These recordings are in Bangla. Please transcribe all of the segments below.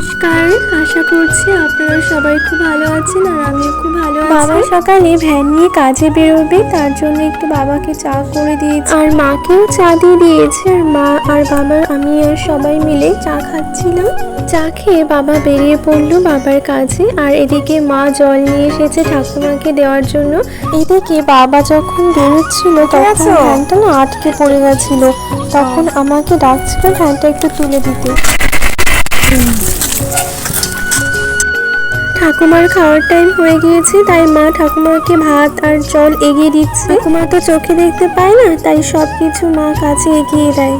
নমস্কার, আশা করছি আপনারা সবাই খুব ভালো আছেন আর আমিও খুব ভালো আছি। বাবা সকালে ভ্যান নিয়ে কাজে বেরোবে, তার জন্য একটু বাবাকে চা করে দিয়েছি আর মাকেও চা দিয়ে দিয়েছে। আর মা আর বাবা, আমি আর সবাই মিলে চা খাচ্ছিলাম। চা খেয়ে বাবা বেরিয়ে পড়লো বাবার কাজে, আর এদিকে মা জল নিয়ে এসেছে ঠাকুমাকে দেওয়ার জন্য। এদিকে বাবা যখন বেরোচ্ছিল তখন ভ্যানটা না আটকে পড়ে গেছিল, তখন আমাকে ডাকছিল ভ্যানটা একটু তুলে দিতে। ঠাকুমার খাওয়ার টাইম হয়ে গিয়েছে, তাই মা ঠাকুমাকে ভাত আর জল এগিয়ে দিচ্ছে। ঠাকুমা তো চোখে দেখতে পায় না, তাই সবকিছু মা কাছে এগিয়ে দেয়।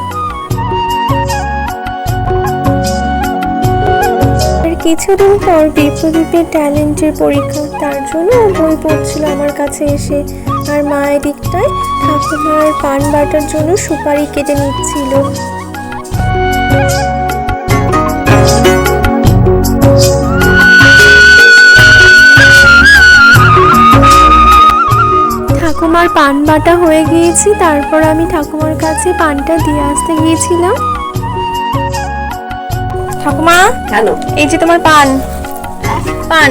আর কিছুদিন পর বিপ্রদীপের ট্যালেন্টের পরীক্ষা, তার জন্য বই পড়ছিল আমার কাছে এসে। আর মা এদিকটায় ঠাকুমার পান বাটার জন্য সুপারি কেটে নিচ্ছিল। ঠাকুমার পান বাটা হয়ে গিয়েছে, তারপর আমি ঠাকুমার কাছে পানটা দিয়ে আসতে গিয়েছিলাম। ঠাকুমা, এই যে তোমার পান। পান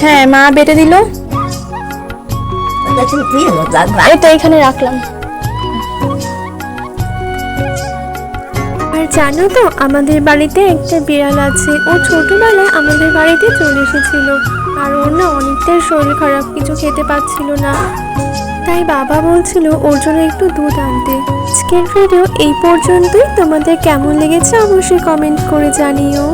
হ্যাঁ, মা বেটে দিল, এটা এখানে রাখলাম। আর জানো তো, আমাদের বাড়িতে একটা বিড়াল আছে। ও ছোটবেলায় আমাদের বাড়িতে চলে এসেছিল, আর ওর না অনেকটাই শরীর খারাপ, কিছু খেতে পাচ্ছিল না। তাই বাবা বলছিল ওর জন্য একটু দুধ আনতে। আজকের ভিডিও এই পর্যন্তই। তোমাদের কেমন লেগেছে অবশ্যই কমেন্ট করে জানিও।